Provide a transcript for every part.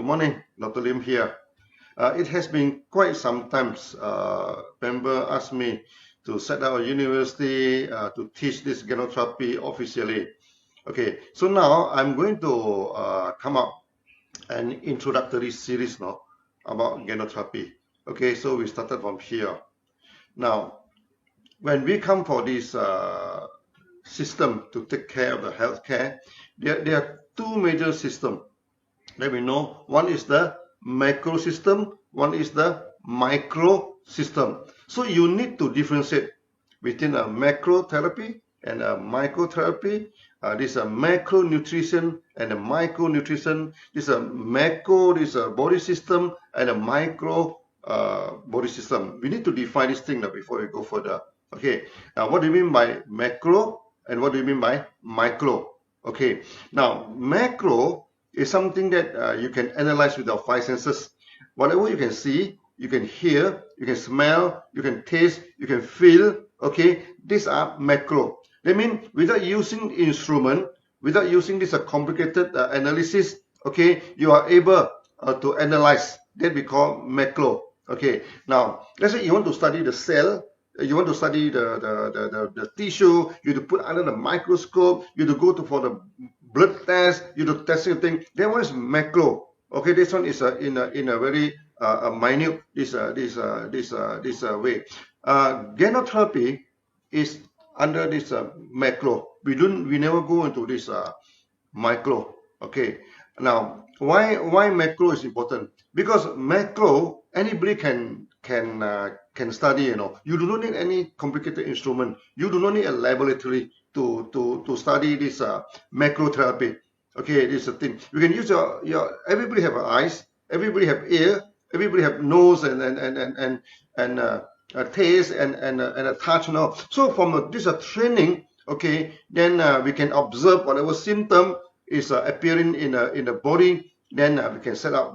Good morning, Dr. Lim here. It has been quite some time. Member asked me to set up a university to teach this Ganoterapia officially. Okay, so now I'm going to come up an introductory series now about Ganoterapia. Okay, so we started from here. Now, when we come for this system to take care of the healthcare, there are two major systems. Let me know. One is the macro system, one is the micro system. So you need to differentiate between a macro therapy and a microtherapy. This is a macronutrition and a micronutrition. This is a macro, this is a body system, and a micro body system. We need to define this thing now before we go further. Okay, now what do you mean by macro and what do you mean by micro? Okay, now macro is something that you can analyze with our five senses. Whatever you can see, you can hear, you can smell, you can taste, you can feel. Okay, these are macro. That means without using instrument, without using this complicated analysis, okay, you are able to analyze. That we call macro. Okay, now let's say you want to study the cell, you want to study the tissue, you have to put under the microscope, you have to go for the blood test, you have to test thing. That one is macro. Okay, this one is in a very minute this way. Ganoterapia is under this macro. We never go into this micro. Okay. Now, why macro is important? Because macro anybody can study. You do not need any complicated instrument. You do not need a laboratory to study this macro therapy. Okay, this is a thing. You can use your everybody have eyes, everybody have ear, everybody have nose and a taste and a touch. So from this training, okay, then we can observe whatever symptom is appearing in the body. Then we can set up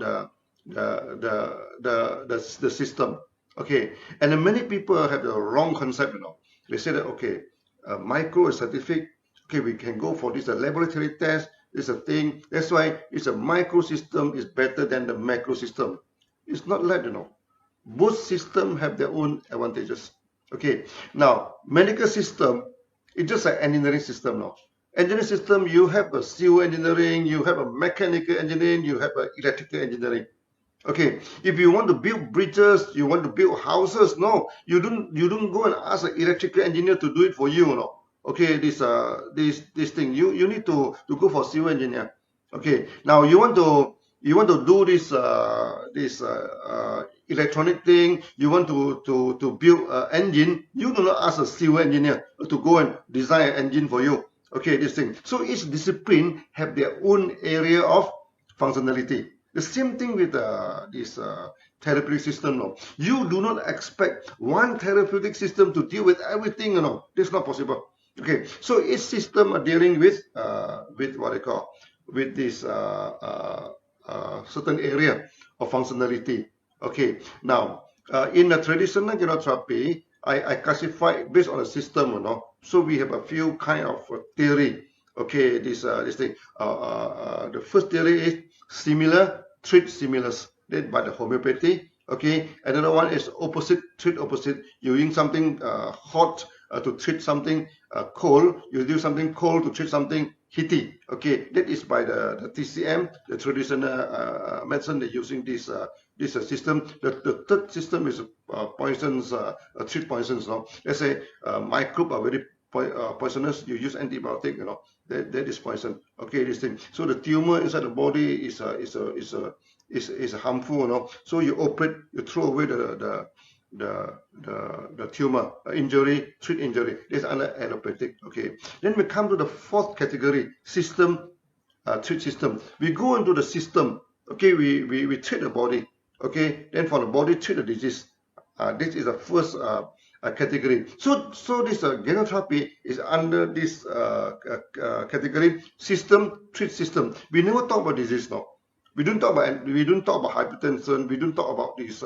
the system. Okay, and then many people have the wrong concept. They say that okay, micro is scientific. Okay, we can go for this laboratory test. This is a thing. That's why it's a micro system is better than the macro system. It's not like both systems have their own advantages. Okay, now medical system it's just like engineering system now. Engineering system, you have a civil engineering, you have a mechanical engineering, you have a electrical engineering. Okay, if you want to build bridges, you want to build houses, no, you don't go and ask an electrical engineer to do it for you, no. Okay, this thing you need to go for civil engineer. Okay, now you want to do this electronic thing, you want to build an engine, you do not ask a civil engineer to go and design an engine for you. Okay, this thing. So each discipline have their own area of functionality. The same thing with this therapeutic system. No, you do not expect one therapeutic system to deal with everything. That's not possible. Okay, so each system are dealing with what I call with this certain area of functionality. Okay, now in the traditional Ganoterapia, I classify based on a system. So we have a few kind of theory. Okay, this thing. The first theory is similar treat similars, led by the homeopathy. Okay, another one is opposite treat opposite. You use something hot to treat something cold. You do something cold to treat something heaty. Okay, that is by the TCM, the traditional medicine. They're using this system. The third system is poisons, treat poisons. Let's say microbes are very poisonous. You use antibiotic. That is poison. Okay, this thing. So the tumor inside the body is harmful. So you operate, you throw away the tumor, injury, treat injury. This is under allopathic. Okay. Then we come to the fourth category, system, treat system. We go into the system. Okay, we treat the body. Okay, then for the body, treat the disease. This is the first category. So this Ganoterapia is under this category, system, treat system. We never talk about disease now. We don't talk about hypertension. We don't talk about this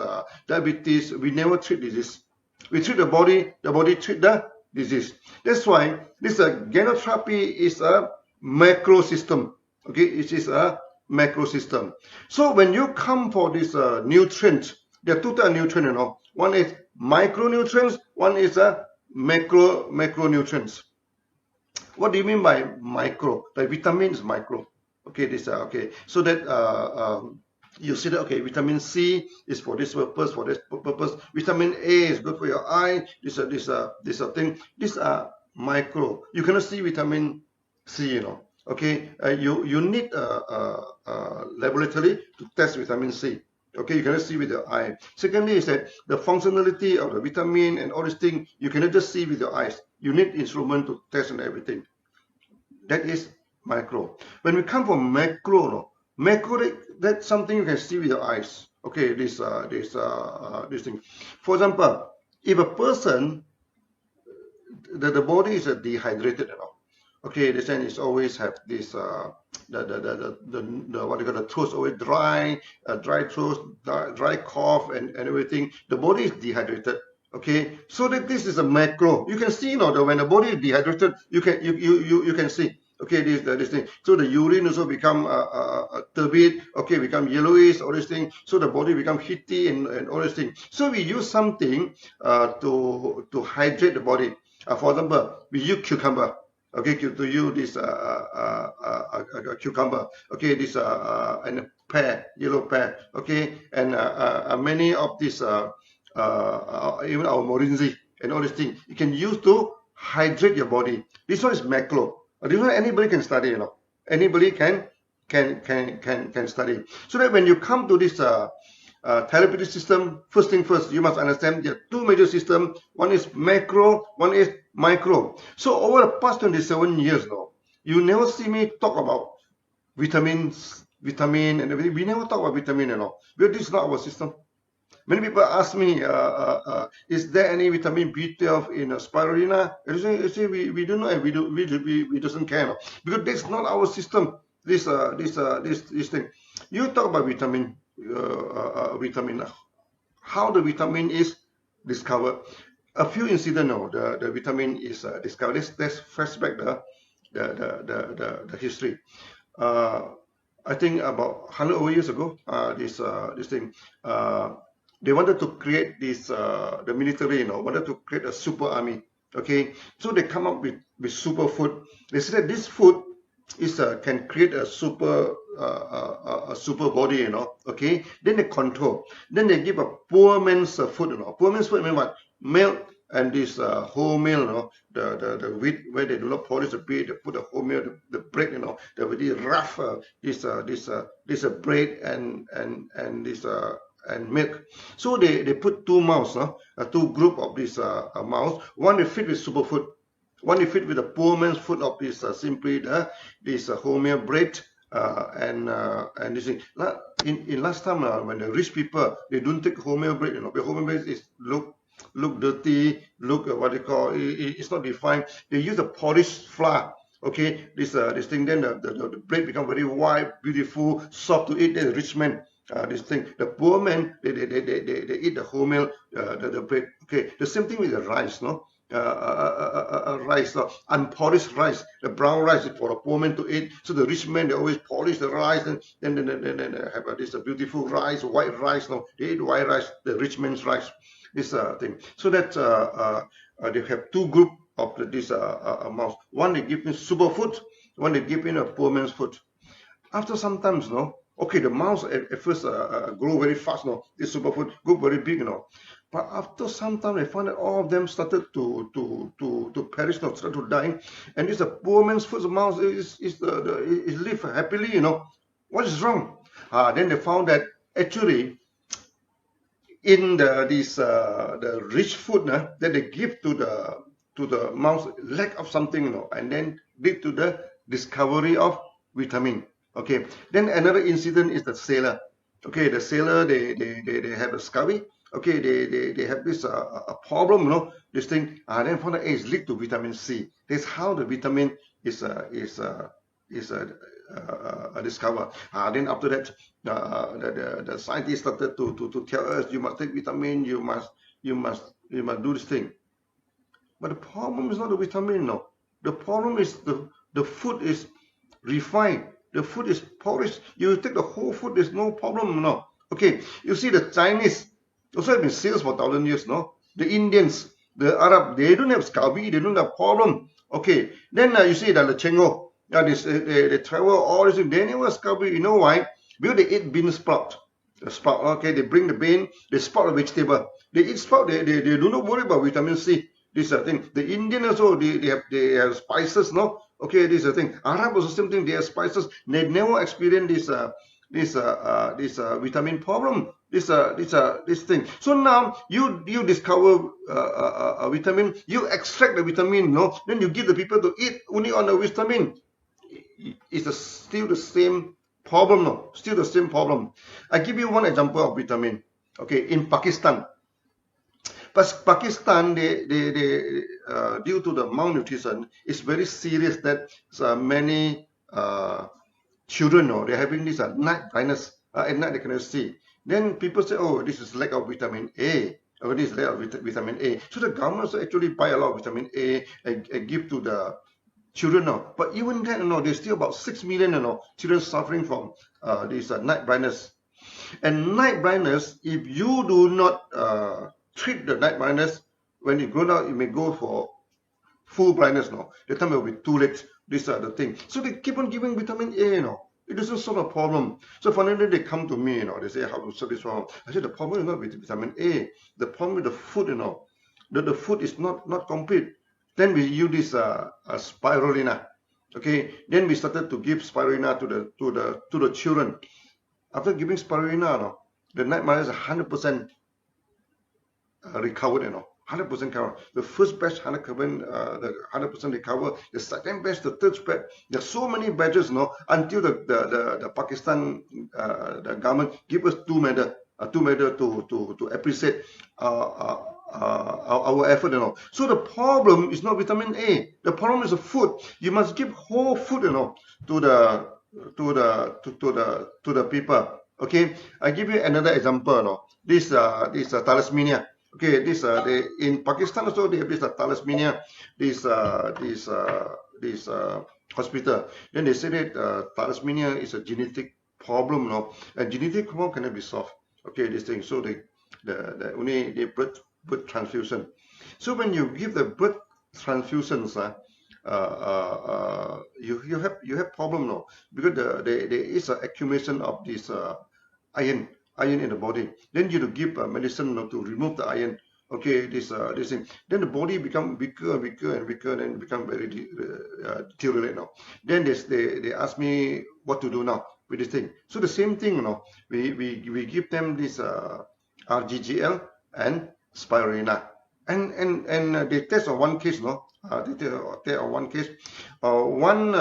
diabetes. We never treat disease. We treat the body treat the disease. That's why this Ganoterapia is a macro system. Okay, it is a macro system. So when you come for this nutrient, there are two types of nutrient, you know. One is micronutrients, one is macronutrients. What do you mean by micro? The vitamin is micro. Okay, this okay. So that you see that okay, vitamin C is for this purpose, for this purpose. Vitamin A is good for your eye. This thing. These are micro. You cannot see vitamin C, you know. Okay, you need a laboratory to test vitamin C. Okay, you cannot see with your eye. Secondly, is that the functionality of the vitamin and all these things you cannot just see with your eyes. You need instrument to test and everything. That is micro. When we come from macro, no, macro that's something you can see with your eyes. Okay, this thing. For example, if a person, the body is dehydrated, you know. Okay, the sense is always have this the what you call the throat always dry, dry throat, dry cough, and everything. The body is dehydrated. Okay, so that this is a macro. You can see, you know, that when the body is dehydrated, you can see. Okay, this thing. So the urine also become turbid. Okay, become yellowish. All these things. So the body become heaty and all these things. So we use something to hydrate the body. For example, we use cucumber. Okay, to use this cucumber. Okay, this and pear, yellow pear. Okay, and many of these even our morinzi and all these things you can use to hydrate your body. This one is macro. This one anybody can study, you know. Anybody can study. So that when you come to this therapeutic system, first thing first, you must understand there are two major systems. One is macro, one is micro. So over the past 27 years now, you never see me talk about vitamin and everything. We never talk about vitamin, you know. Because this is not our system. Many people ask me, is there any vitamin B12 in spirulina? I say we don't know, and we doesn't care, no? Because that's not our system. This thing. You talk about vitamin, how the vitamin is discovered. A few incidents, no, the vitamin is discovered. Let's flashback the history. I think about 100 over years ago, this thing. They wanted to create this, the military, you know, wanted to create a super army. Okay, so they come up with super food. They said that this food is can create a super body, you know. Okay, then they control. Then they give a poor man's food, you know. Poor man's food mean what? Milk and this wholemeal, you know, the wheat where they do not polish the bread, they put the wholemeal, the bread, you know, the very rough this bread and this and milk. So they put two mouse, two group of this mouse. One is fit with superfood, one is fit with the poor man's food of this simply this wholemeal bread and this thing. In last time when the rich people they don't take wholemeal bread, you know, the wholemeal bread is look dirty, look what they call it's not defined. They use the polished flour. Okay, this thing, then the bread become very white, beautiful, soft to eat. The rich man. This thing, the poor man, they eat the wholemeal, the bread. Okay, the same thing with the rice, no? Rice, unpolished rice, the brown rice is for the poor man to eat. So the rich man, they always polish the rice, and then have this beautiful rice, white rice. No, they eat white rice, the rich man's rice. This thing. So that they have two group of this mouse. One they give in super food, one they give in a poor man's food. After some times, no. Okay, the mouse at first grow very fast, no. This superfood grow very big, you know. But after some time, they found that all of them started to perish, no, started to die. And this poor man's food, the mouse is live happily, you know. What is wrong? Then they found that actually in the rich food that they give to the mouse, lack of something, you know, and then lead to the discovery of vitamin. Okay, then another incident is the sailor. Okay, the sailor they have a scurvy. Okay, they have this a problem, you know, this thing. Then found that it's linked to vitamin C. That's how the vitamin is discovered. Then after that, the scientists started to tell us you must take vitamin, you must do this thing. But the problem is not the vitamin, no. The problem is the food is refined. The food is porridge. You take the whole food, there's no problem, no. Okay, you see the Chinese also have been sales for 1,000 years, no. The Indians, the Arab, they don't have scurvy, they don't have problem. Okay, then you see that the Chengo, they travel all this, they never have scurvy. You know why? Because they eat bean sprout. The sprout, okay, they bring the bean, they sprout the vegetable. They eat sprout, they do not worry about vitamin C. This thing. The Indian also, they have spices, no? Okay, this is the thing. Arab also same thing, they have spices. They never experience this vitamin problem. This thing. So now you discover a vitamin, you extract the vitamin, no? Then you give the people to eat only on the vitamin. It's still the same problem, no? Still the same problem. I give you one example of vitamin. Okay, in Pakistan. But Pakistan, they due to the malnutrition, it's very serious that many children, they're having this night blindness. At night they cannot see. Then people say, oh, this is lack of vitamin A. Or this is lack of vitamin A. So the government actually buy a lot of vitamin A and give to the children now. But even then, there's still about 6 million children suffering from this night blindness. And night blindness, if you do not treat the night blindness, when you grow up, you may go for full blindness. The time it will be too late. These are the things. So they keep on giving vitamin A. It doesn't solve a problem. So finally they come to me. They say, how to solve this problem? I said, the problem is not with vitamin A. The problem with the food. The food is not complete. Then we use this spirulina. Okay. Then we started to give spirulina to the children. After giving spirulina, the night blindness is 100% recovered, 100% covered. The first batch 100% recover. The second batch, the third batch. There's so many batches, until the Pakistan the government give us two medal to appreciate our effort, So the problem is not vitamin A. The problem is the food. You must give whole food, to the people. Okay, I give you another example. This thalassemia. Okay, this in Pakistan also they have this thalassemia. This hospital. Then they say that thalassemia is a genetic problem, and genetic problem cannot be solved. Okay, this thing. So they only blood transfusion. So when you give the blood transfusions, you have problem because there is an accumulation of this iron in the body. Then you to give medicine to remove the iron. Okay, this thing. Then the body become weaker and weaker and weaker, and become very deteriorate now. Then they ask me what to do now with this thing. So the same thing, we give them this RGGL and spirulina, and they test on one case, they test on one case, one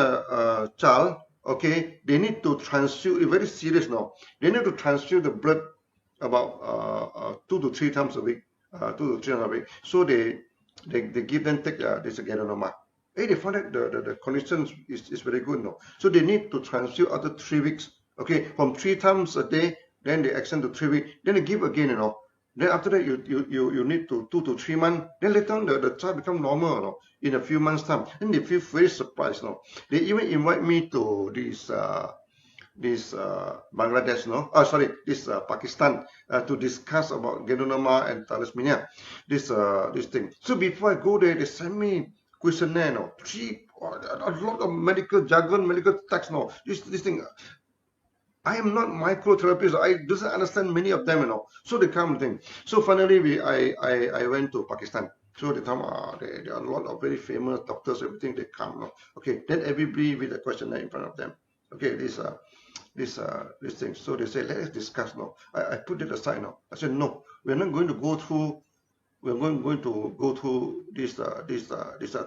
child. Okay, they need to transfuse. Very serious now. They need to transfuse the blood about 2 to 3 times a week. 2 to 3 times a week. So they give them take this Ganoterapia. They find that the condition is very good now. So they need to transfuse after 3 weeks. Okay, from 3 times a day, then they extend to 3 weeks. Then they give again, Then after that, you need to 2 to 3 months. Then later on, the child become normal, in a few months' time. Then they feel very surprised, They even invite me to this Bangladesh, this Pakistan, to discuss about Ganoterapia and thalassemia, this thing. So before I go there, they send me questionnaire, a lot of medical jargon, medical text, this thing. I am not microtherapist. I doesn't understand many of them, So they come thing. So finally, I went to Pakistan. So they come. There are a lot of very famous doctors. Everything they come. Okay. Then everybody with a questionnaire in front of them. Okay. This thing. So they say, let us discuss now. I put it aside now. I said, no, we're not going to go through. We're going to go through this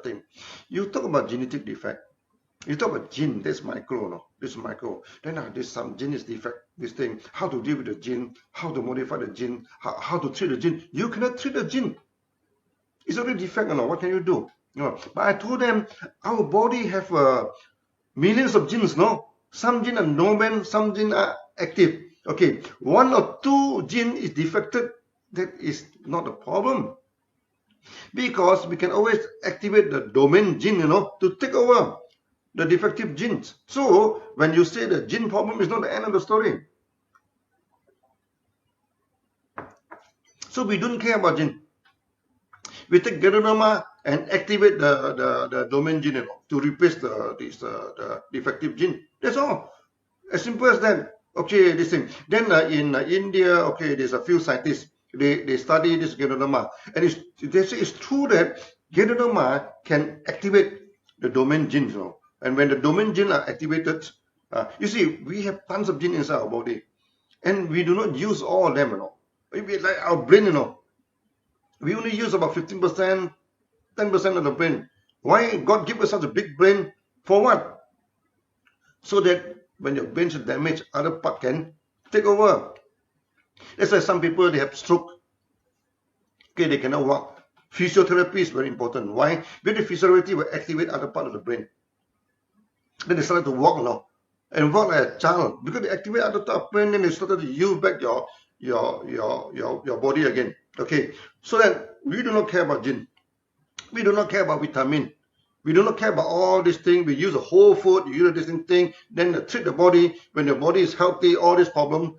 thing. You talk about genetic defect. You talk about gene, that's micro, This is micro. Then there's some gene is defect, this thing. How to deal with the gene, how to modify the gene, how to treat the gene. You cannot treat the gene. It's already defect, What can you do? But I told them, our body have millions of genes, Some genes are dormant, some genes are active. Okay, 1 or 2 genes is defected. That is not a problem. Because we can always activate the domain gene, to take over. the defective genes. So when you say the gene problem is not the end of the story. So we don't care about gene. We take Ganoderma and activate the domain gene to replace the defective gene. That's all. As simple as that. Okay, this thing. Then in India, okay, there's a few scientists. They study this Ganoderma, and they say it's true that Ganoderma can activate the domain genes. And when the domain genes are activated, you see, we have tons of genes inside our body, and we do not use all of them. Maybe like our brain, we only use about 15%, 10% of the brain. Why God give us such a big brain? For what? So that when your brain is damaged, other part can take over. That's why some people, they have stroke. Okay, they cannot walk. Physiotherapy is very important. Why? Because the physiotherapy will activate other part of the brain. Then they started to walk now, and walk like a child. Because they activate other part of the brain, then they started to use back your body again. Okay, so then we do not care about gene. We do not care about vitamin. We do not care about all these things. We use a whole food, you use this thing, then treat the body. When the body is healthy, all this problem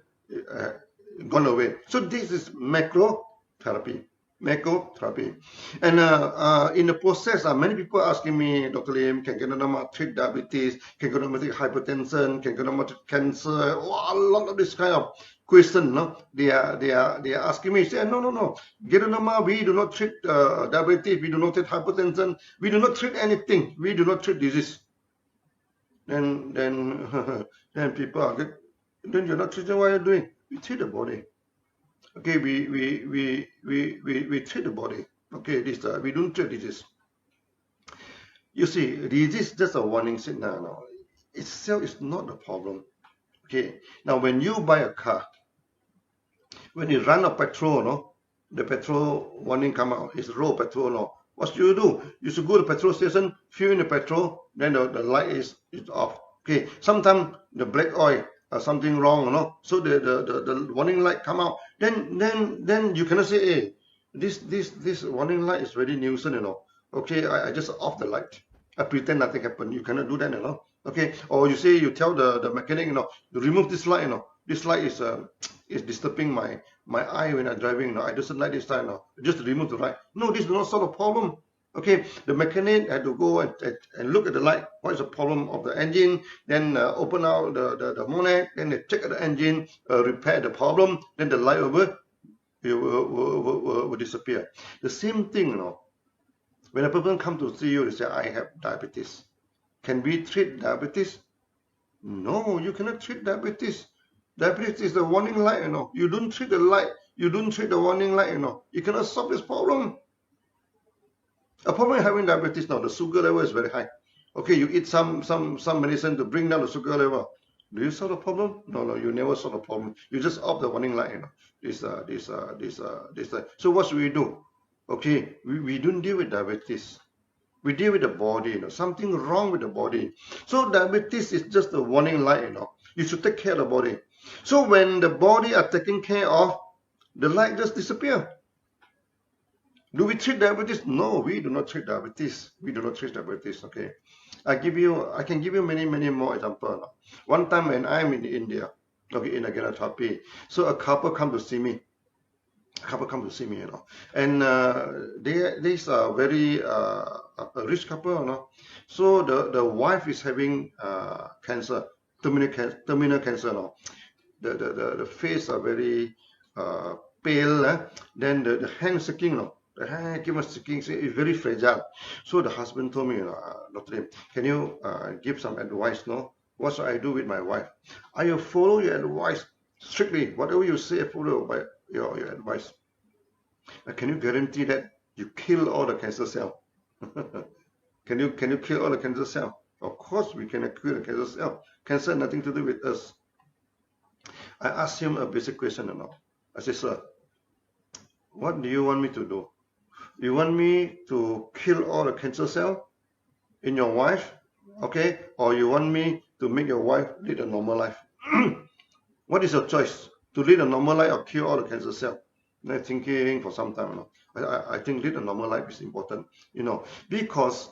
gone away. So this is macro therapy. Macrotherapy. And in the process, many people are asking me, Dr. Lim, can Ganoderma treat diabetes? Can Ganoderma treat hypertension? Can Ganoderma treat cancer? A lot of this kind of question. No? They are asking me. Say, no. Ganoderma, we do not treat diabetes. We do not treat hypertension. We do not treat anything. We do not treat disease. Then people are good. Then you're not treating what you're doing. We treat the body. Okay, we treat the body. Okay, this we don't treat disease. You see, disease is just a warning signal. No, itself is not the problem. Okay, now when you buy a car, when you run a petrol, no, the petrol warning come out. It's low petrol. No, what should you do? You should go to the petrol station, fill in the petrol, then the light is off. Okay, sometimes the black oil. Something wrong, so the warning light come out. Then you cannot say, hey, this warning light is very nuisance, Okay, I just off the light. I pretend nothing happened. You cannot do that, Okay, or you say, you tell the mechanic, remove this light, This light is disturbing my eye when I'm driving. I just like this light, Just remove the light. No, this is not solve a problem. Okay, the mechanic had to go and look at the light. What is the problem of the engine? Then open out the bonnet. Then they check the engine, repair the problem. Then the light will disappear. The same thing, When a person comes to see you, they say, I have diabetes. Can we treat diabetes? No, you cannot treat diabetes. Diabetes is the warning light, You don't treat the light. You don't treat the warning light, You cannot solve this problem. A problem in having diabetes now, the sugar level is very high. Okay, you eat some medicine to bring down the sugar level. Do you solve the problem? No, you never solve the problem. You just off the warning light, So what should we do? Okay, we don't deal with diabetes. We deal with the body, something wrong with the body. So diabetes is just a warning light, You should take care of the body. So when the body are taken care of, the light just disappear. Do we treat diabetes? No, we do not treat diabetes. We do not treat diabetes. Okay, I can give you many more examples. One time when I'm in India, okay, in a Ganoterapia, so a couple come to see me. And these are very a rich couple, So the wife is having cancer, terminal cancer, The face are very pale, Then the hand shaking, The hand keep on shaking, it's very fragile. So the husband told me, Dr. Lim, can you give some advice, What should I do with my wife? I will follow your advice strictly. Whatever you say, follow by your advice. Can you guarantee that you kill all the cancer cell? Can you kill all the cancer cell? Of course we cannot kill the cancer cell. Cancer has nothing to do with us. I asked him a basic question, I said, sir, what do you want me to do? You want me to kill all the cancer cell in your wife, okay? Or you want me to make your wife lead a normal life? What is your choice? To lead a normal life or kill all the cancer cell? And I'm thinking for some time, I think lead a normal life is important, because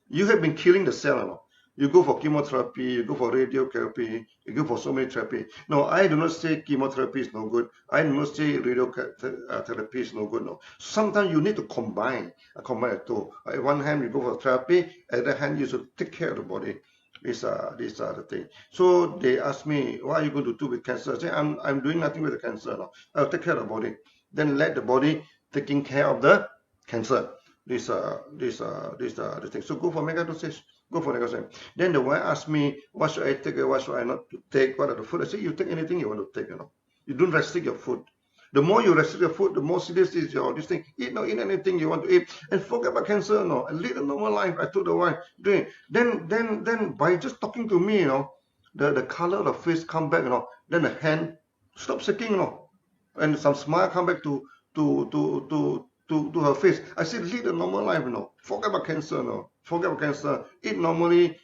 you have been killing the cell, You go for chemotherapy, you go for radiotherapy, you go for so many therapy. No, I do not say chemotherapy is no good. I do not say radiotherapy is no good. No. Sometimes you need to combine the two. On one hand, you go for therapy. On the other hand, you should take care of the body. These are the things. So they ask me, what are you going to do with cancer? I say, I'm doing nothing with the cancer. No. I'll take care of the body. Then let the body taking care of the cancer. These are the things. So go for mega dosage. Go for negotiation. Then the wife asked me, what should I take or what should I not to take? What are the food? I say, you take anything you want to take, You don't restrict your food. The more you restrict your food, the more serious is your this thing. Eat anything you want to eat. And forget about cancer, and lead a normal life. I told the wife, then by just talking to me, the color of the face come back, then the hand stop shaking, and some smile come back to her face. I said, lead a normal life, Forget about cancer, Forget about cancer. Eat normally.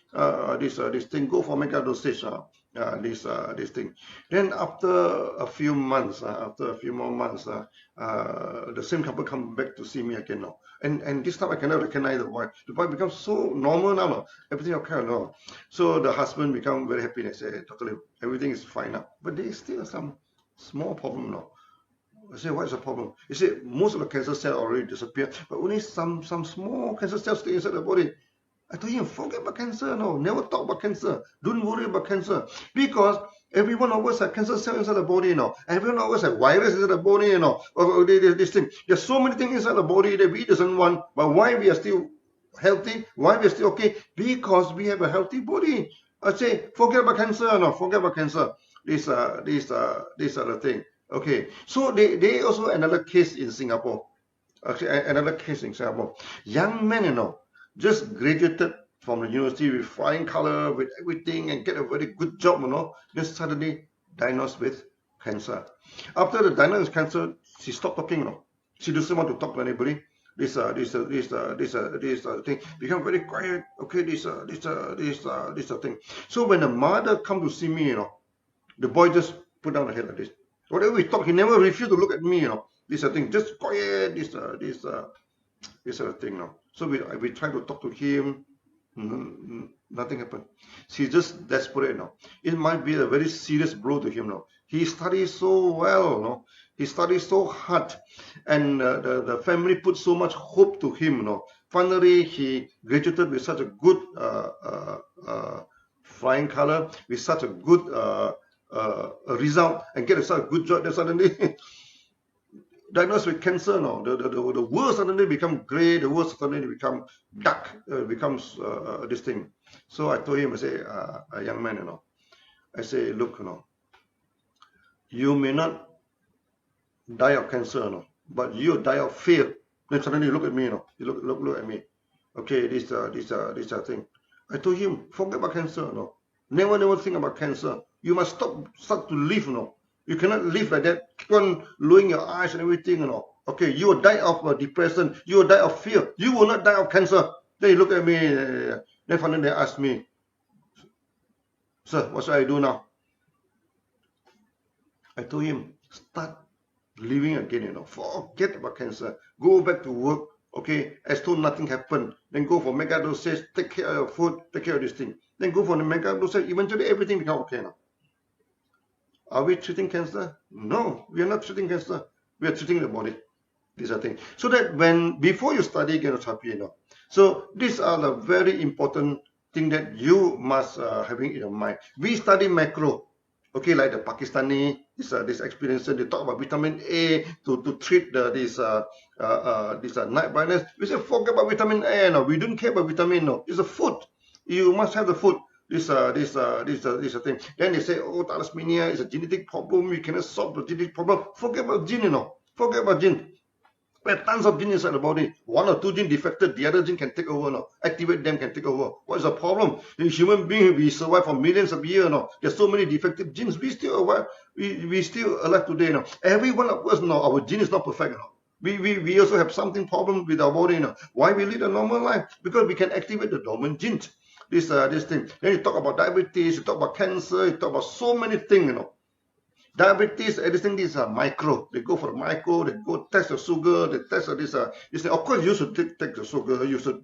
This thing. Go for mega dosage. This thing. Then after a few months, after a few more months, the same couple come back to see me again now. And this time I cannot recognize the wife. The wife becomes so normal now. Everything okay now. So the husband become very happy and say, totally everything is fine now. But there is still some small problem now. I say, what is the problem? He said, most of the cancer cells already disappeared, but only some small cancer cells stay inside the body. I told him, forget about cancer, never talk about cancer. Don't worry about cancer. Because every one of us has cancer cells inside the body, Every one of us has virus inside the body, Or this thing. There's so many things inside the body that we doesn't want, but why we are still healthy? Why we are still okay? Because we have a healthy body. I say, forget about cancer, forget about cancer. These are the thing. Okay, so they also another case in Singapore. Actually, another case in Singapore. Young men, just graduated from the university with flying color, with everything, and get a very good job, Then suddenly diagnosed with cancer. After the diagnosis of cancer, she stopped talking, She doesn't want to talk to anybody. This thing become very quiet. Okay, this thing. So when the mother come to see me, the boy just put down the head like this. Whatever we talk, he never refused to look at me, This thing, just quiet, this thing, So we try to talk to him, nothing happened. She's just desperate now. It might be a very serious blow to him now. He studies so well, He studies so hard, and the family put so much hope to him, Finally, he graduated with such a good flying color, with such a good result, and get such a good job. Then suddenly diagnosed with cancer. The world suddenly become grey. The world suddenly become dark. Becomes this thing. So I told him, I say, a young man, I say, look, you may not die of cancer, but you die of fear. Then suddenly look at me, You look at me. Okay, this thing. I told him, forget about cancer, Never think about cancer. You must start to live, You cannot live like that. Keep on lowering your eyes and everything, Okay, you will die of depression. You will die of fear. You will not die of cancer. Then he look at me. Then finally they ask me, sir, what should I do now? I told him, start living again, Forget about cancer. Go back to work. Okay, as though nothing happened. Then go for mega dosage. Take care of your food. Take care of this thing. Then go for the mega dosage. Eventually everything becomes okay now. Are we treating cancer? No, we are not treating cancer. We are treating the body. These are things. So that before you study Ganoterapia, so these are the very important thing that you must having in your mind. We study macro. Okay, like the Pakistani, this experience, they talk about vitamin A to treat this night blindness. We say forget about vitamin A. No, we don't care about vitamin. No, it's a food. You must have the food. This thing. Then they say, oh, thalassemia is a genetic problem. You cannot solve the genetic problem. Forget about gene, Forget about gene. We have tons of genes inside the body. One or two genes defected, the other gene can take over, Activate them, can take over. What is the problem? In human beings, we survive for millions of years, There's so many defective genes. We still alive. We still alive today, Every one of us, our gene is not perfect, We also have something problem with our body, Why we lead a normal life? Because we can activate the dormant genes. This thing. Then you talk about diabetes, you talk about cancer, you talk about so many things, Diabetes, everything, these are micro. They go for the micro, they go test the sugar, they test this thing. Of course, you should take the sugar, you should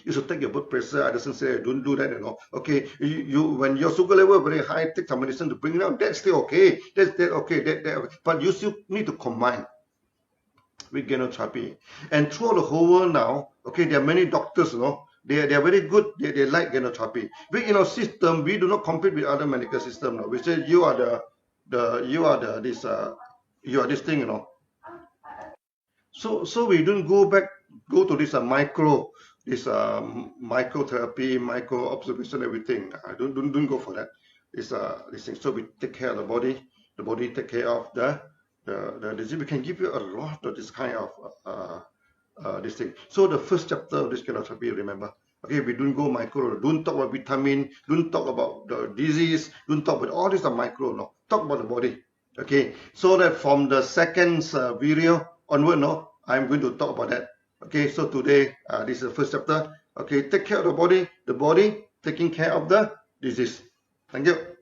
You should take your blood pressure. I doesn't say don't do that, Okay, when your sugar level very high, take some medicine to bring it down. That's still okay. That's okay. But you still need to combine with Ganoterapia. And throughout the whole world now, okay, there are many doctors, they are very good. They like Ganoterapia. But in our system, we do not compete with other medical system. No? We say you are this thing, So we don't go to this microtherapy, micro observation, everything. Don't go for that. This thing. So we take care of the body take care of the disease. We can give you a lot of this kind of this thing. So the first chapter of this Ganoterapia, remember, okay, we don't go micro. Don't talk about vitamin. Don't talk about the disease. Don't talk about all this micro. No, talk about the body. Okay, so that from the second video onward, I'm going to talk about that. Okay, so today this is the first chapter. Okay, take care of the body taking care of the disease. Thank you.